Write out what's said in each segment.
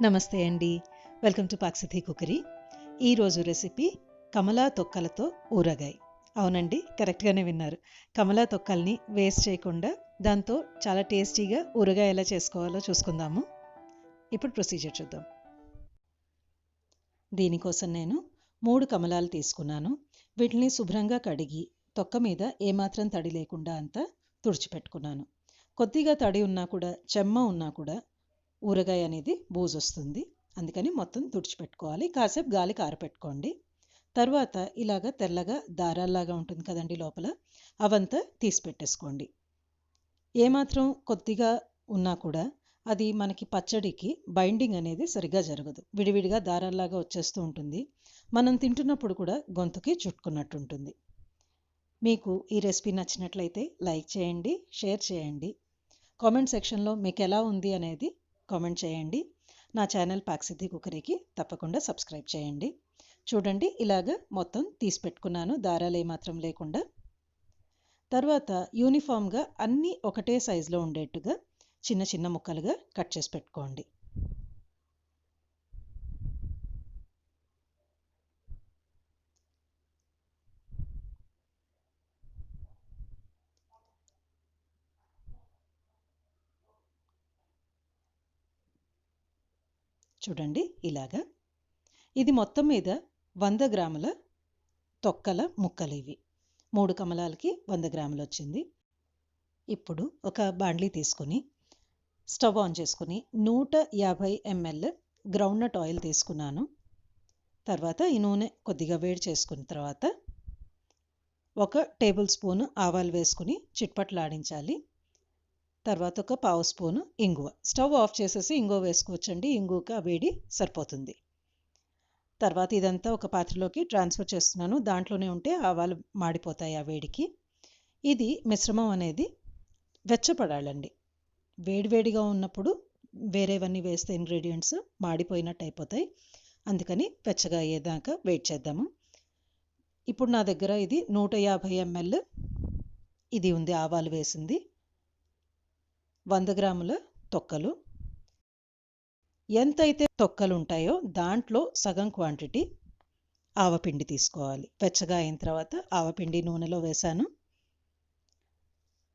నమస్తే అండి. Welcome to పాక్సిద్ధి కుకరీ. ఈరోజు రెసిపీ కమలా తొక్కలతో ఊరగాయ. అవునండి, కరెక్ట్గానే విన్నారు. కమలా తొక్కల్ని వేస్ట్ చేయకుండా దాంతో చాలా టేస్టీగా ఊరగాయ ఎలా చేసుకోవాలో చూసుకుందాము. ఇప్పుడు ప్రొసీజర్ చూద్దాం. దీనికోసం నేను 3 కమలాలు తీసుకున్నాను. వీటిని శుభ్రంగా కడిగి తొక్క మీద ఏమాత్రం తడి లేకుండా అంతా తుడిచిపెట్టుకున్నాను. కొద్దిగా తడి ఉన్నా కూడా, చెమ్మ ఉన్నా కూడా ఊరగాయ అనేది బూజు వస్తుంది. అందుకని మొత్తం తుడిచిపెట్టుకోవాలి. కాసేపు గాలికి ఆరపెట్టుకోండి. తర్వాత ఇలాగ తెల్లగా దారాల్లాగా ఉంటుంది కదండి లోపల, అవంతా తీసి పెట్టేసుకోండి. ఏమాత్రం కొద్దిగా ఉన్నా కూడా అది మనకి పచ్చడికి బైండింగ్ అనేది సరిగ్గా జరగదు. విడివిడిగా దారాల్లాగా వచ్చేస్తూ ఉంటుంది. మనం తింటున్నప్పుడు కూడా గొంతుకి చుట్టుకున్నట్టు ఉంటుంది. మీకు ఈ రెసిపీ నచ్చినట్లయితే లైక్ చేయండి, షేర్ చేయండి. కామెంట్ సెక్షన్లో మీకు ఎలా ఉంది అనేది కామెంట్ చేయండి. నా ఛానల్ పాక్సిద్ధి కుకరీకి తప్పకుండా సబ్స్క్రైబ్ చేయండి. చూడండి, ఇలాగ మొత్తం తీసి పెట్టుకున్నాను, దారాలు ఏమాత్రం లేకుండా. తర్వాత యూనిఫామ్గా అన్నీ ఒకటే సైజులో ఉండేట్టుగా చిన్న చిన్న ముక్కలుగా కట్ చేసి పెట్టుకోండి. చూడండి ఇలాగా. ఇది మొత్తం మీద 100 గ్రాముల తొక్కల ముక్కలు. ఇవి 3 కమలాలకి 100 గ్రాములు వచ్చింది. ఇప్పుడు ఒక బాండ్లీ తీసుకుని స్టవ్ ఆన్ చేసుకుని 150 ml గ్రౌండ్నట్ ఆయిల్ తీసుకున్నాను. తర్వాత ఈ నూనె కొద్దిగా వేడి చేసుకున్న తర్వాత 1 టేబుల్ స్పూన్ ఆవాలు వేసుకుని చిట్పట్లాడించాలి. తర్వాత 1 పావు స్పూను ఇంగువ. స్టవ్ ఆఫ్ చేసేసి ఇంగువ వేసుకోవచ్చండి. ఇంగువకి ఆ వేడి సరిపోతుంది. తర్వాత ఇదంతా ఒక పాత్రలోకి ట్రాన్స్ఫర్ చేస్తున్నాను. దాంట్లోనే ఉంటే ఆవాలు మాడిపోతాయి ఆ వేడికి. ఇది మిశ్రమం అనేది వెచ్చపడాలండి. వేడివేడిగా ఉన్నప్పుడు వేరేవన్నీ వేస్తే ఇంగ్రీడియంట్స్ మాడిపోయినట్టు అయిపోతాయి. అందుకని వెచ్చగా అయ్యేదాకా వెయిట్ చేద్దాము. ఇప్పుడు నా దగ్గర ఇది 150 ml ఇది ఉంది, ఆవాలు వేసింది. 100 గ్రాముల తొక్కలు. ఎంతైతే తొక్కలు ఉంటాయో దాంట్లో సగం క్వాంటిటీ ఆవపిండి తీసుకోవాలి. వెచ్చగా అయిన తర్వాత ఆవపిండి నూనెలో వేశాను.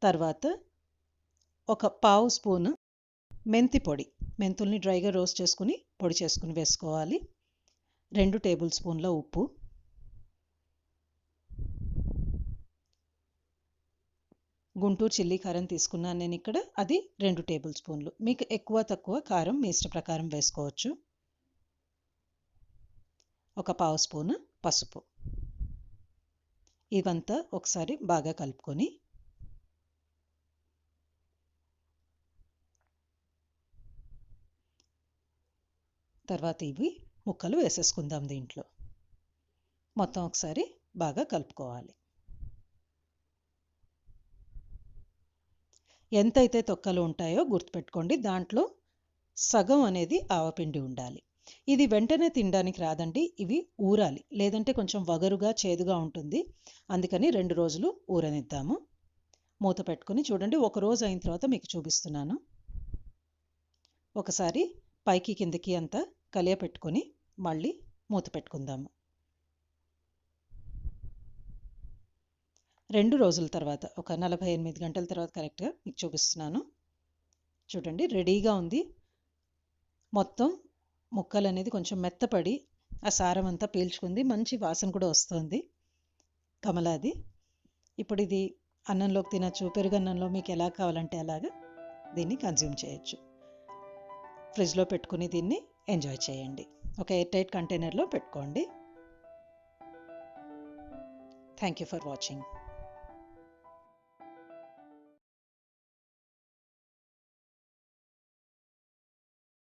తర్వాత 1 పావు స్పూను మెంతి పొడి, మెంతుల్ని డ్రైగా రోస్ట్ చేసుకుని పొడి చేసుకుని వేసుకోవాలి. 2 టేబుల్ స్పూన్ల ఉప్పు, గుంటూరు చిల్లీ కారం తీసుకున్నాను నేను ఇక్కడ, అది 2 టేబుల్ స్పూన్లు. మీకు ఎక్కువ తక్కువ కారం మీ ఇష్ట ప్రకారం వేసుకోవచ్చు. 1 పావు స్పూను పసుపు. ఇవంతా ఒకసారి బాగా కలుపుకొని తర్వాత ఇవి ముక్కలు వేసేసుకుందాం. దీంట్లో మొత్తం ఒకసారి బాగా కలుపుకోవాలి. ఎంతైతే తొక్కలు ఉంటాయో గుర్తుపెట్టుకోండి, దాంట్లో సగం అనేది ఆవపిండి ఉండాలి. ఇది వెంటనే తినడానికి రాదండి, ఇవి ఊరాలి. లేదంటే కొంచెం వగరుగా చేదుగా ఉంటుంది. అందుకని 2 రోజులు ఊరనిద్దాము. మూత పెట్టుకుని చూడండి, 1 రోజు అయిన తర్వాత మీకు చూపిస్తున్నాను. ఒకసారి పైకి కిందకి అంతా కలియపెట్టుకొని మళ్ళీ మూత పెట్టుకుందాము. 2 రోజుల తర్వాత, ఒక 48 గంటల తర్వాత కరెక్ట్గా మీకు చూపిస్తున్నాను. చూడండి, రెడీగా ఉంది. మొత్తం ముక్కలు అనేది కొంచెం మెత్తపడి ఆ సారం అంతా పీల్చుకుంది. మంచి వాసన కూడా వస్తుంది కమలాది. ఇప్పుడు ఇది అన్నంలోకి తినచ్చు, పెరుగన్నంలో మీకు ఎలా కావాలంటే అలాగా దీన్ని కన్జ్యూమ్ చేయొచ్చు. ఫ్రిడ్జ్లో పెట్టుకుని దీన్ని ఎంజాయ్ చేయండి. ఒక ఎయిర్ టైట్ కంటైనర్లో పెట్టుకోండి. Thank you for watching.